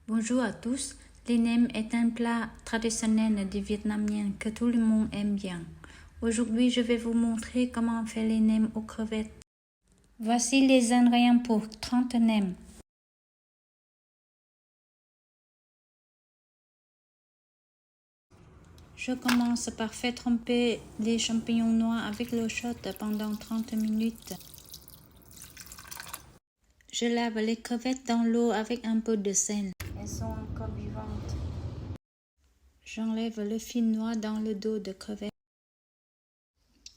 Bonjour à tous. Les nems est un plat traditionnel du vietnamien que tout le monde aime bien. Aujourd'hui, je vais vous montrer comment on fait les nems aux crevettes. Voici les ingrédients pour 30 nems. Je commence par faire tremper les champignons noirs avec l'eau chaude pendant 30 minutes. Je lave les crevettes dans l'eau avec un peu de sel. Elles sont encore vivantes. J'enlève le fil noir dans le dos de crevettes.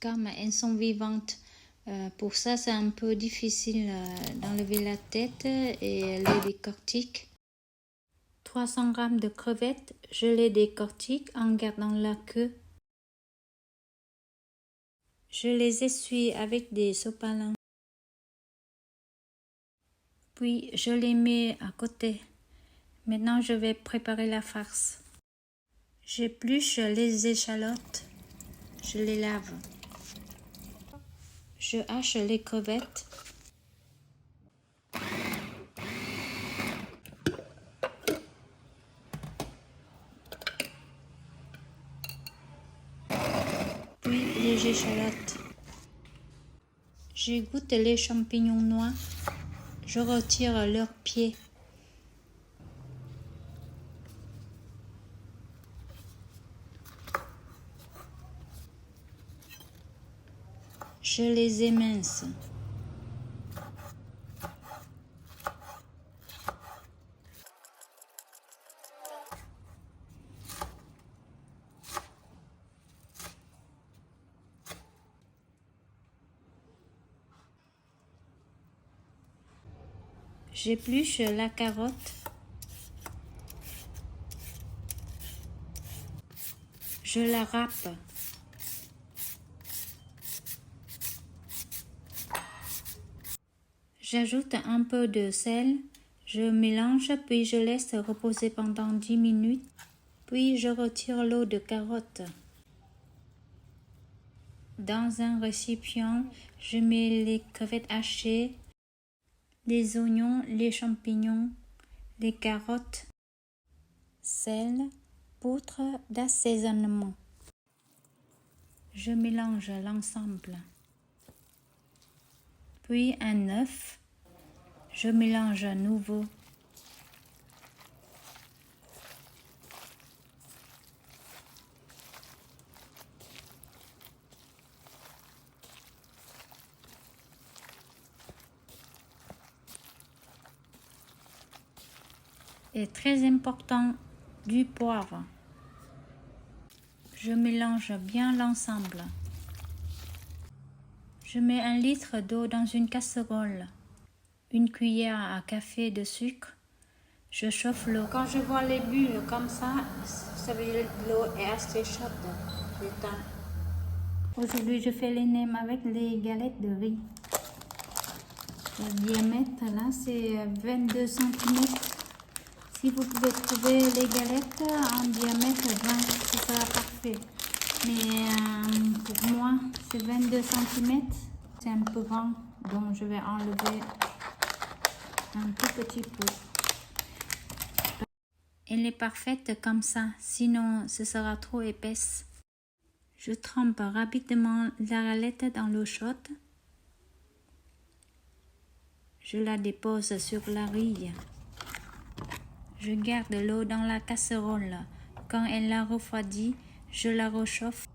Comme elles sont vivantes, pour ça c'est un peu difficile d'enlever la tête et les décortiquer. 300 g de crevettes, je les décortique en gardant la queue. Je les essuie avec des sopalins. Puis je les mets à côté. Maintenant je vais préparer la farce. J'épluche les échalotes. Je les lave. Je hache les crevettes. Puis les échalotes. J'égoutte les champignons noirs. Je retire leurs pieds. Je les émince. J'épluche la carotte. Je la râpe. J'ajoute un peu de sel. Je mélange puis je laisse reposer pendant 10 minutes. Puis je retire l'eau de carotte. Dans un récipient, je mets les crevettes hachées, les oignons, les champignons, les carottes, sel, poudre d'assaisonnement. Je mélange l'ensemble. Puis un œuf. Je mélange à nouveau. Et très important, du poivre. Je mélange bien l'ensemble. Je mets 1 litre d'eau dans une casserole. 1 cuillère à café de sucre. Je chauffe l'eau. Quand je vois les bulles comme ça veut dire que l'eau est assez chaude. Aujourd'hui, je fais les nems avec les galettes de riz. Le diamètre là, c'est 22 cm. Si vous pouvez trouver les galettes en diamètre 20, ce sera parfait. Mais pour moi, c'est 22 cm. C'est un peu grand, donc je vais enlever un tout petit peu. Elle est parfaite comme ça, sinon ce sera trop épaisse. Je trempe rapidement la galette dans l'eau chaude. Je la dépose sur la grille. Je garde l'eau dans la casserole. Quand elle a refroidi, je la réchauffe.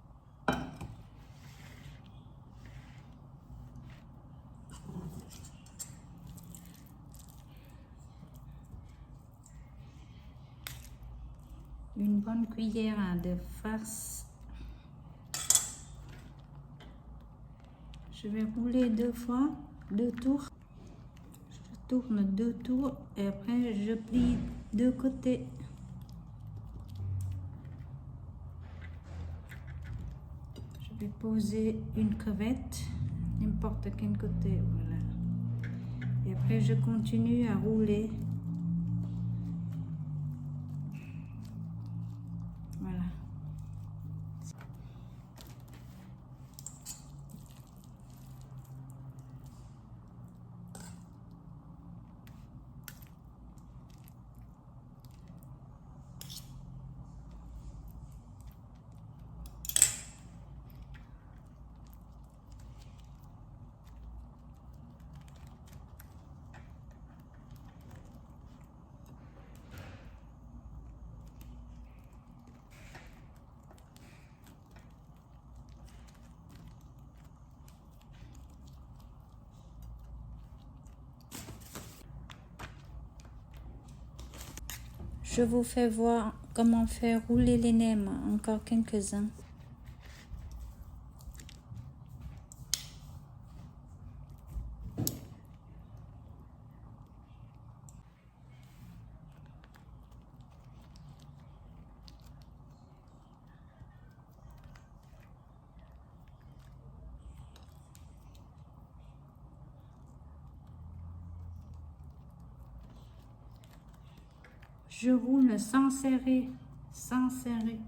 Une bonne cuillère de farce. Je vais rouler 2 fois, 2 tours. Je tourne 2 tours et après je plie de côté. Je vais poser une crevette, n'importe quel côté, voilà. Et après je continue à rouler. Voilà. Je vous fais voir comment faire rouler les nems, encore quelques-uns. Je roule sans serrer, sans serrer.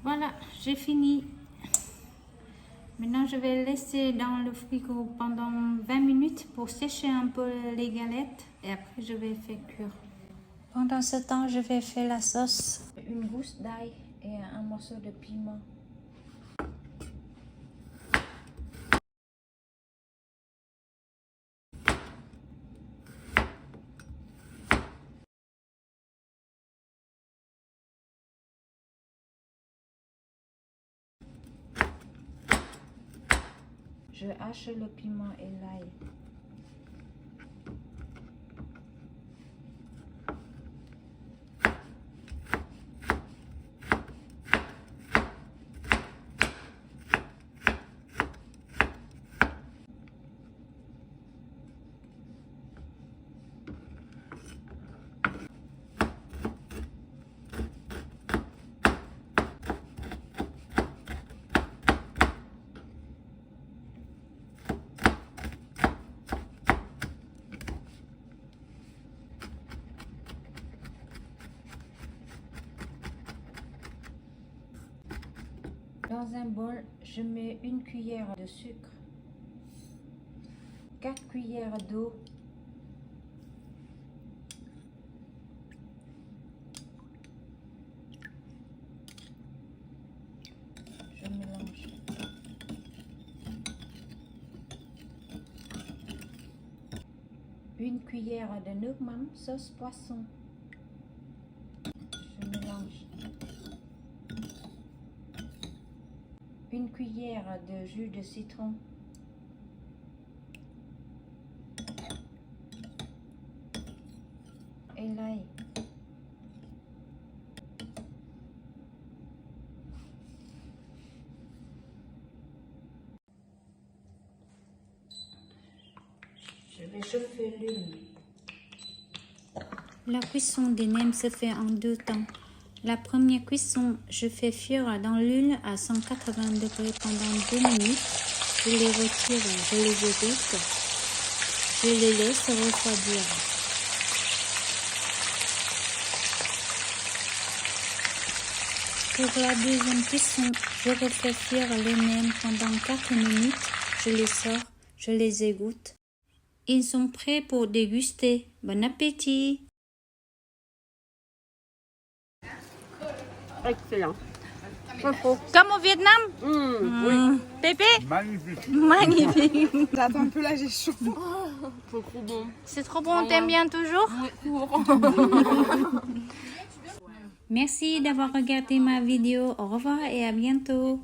Voilà, j'ai fini. Maintenant, je vais laisser dans le frigo pendant 20 minutes pour sécher un peu les galettes et après, je vais faire cuire. Pendant ce temps, je vais faire la sauce. Une gousse d'ail et un morceau de piment. Je hache le piment et l'ail. Dans un bol, je mets une cuillère de sucre, 4 cuillères d'eau, je mélange. Une cuillère de nougmam sauce poisson, je mélange. Une cuillère de jus de citron, et l'ail. Je vais chauffer l'huile. La cuisson des nems se fait en 2 temps. La première cuisson, je fais cuire dans l'huile à 180 degrés pendant 2 minutes. Je les retire, je les égoutte. Je les laisse refroidir. Pour la deuxième cuisson, je refais cuire les nems pendant 4 minutes. Je les sors, je les égoutte. Ils sont prêts pour déguster. Bon appétit! Excellent. Comme au Vietnam? Oui. Pépé? Magnifique. Magnifique. Attends un peu là, j'ai chaud. C'est trop bon. C'est trop bon, t'aimes bien toujours? Merci d'avoir regardé ma vidéo. Au revoir et à bientôt.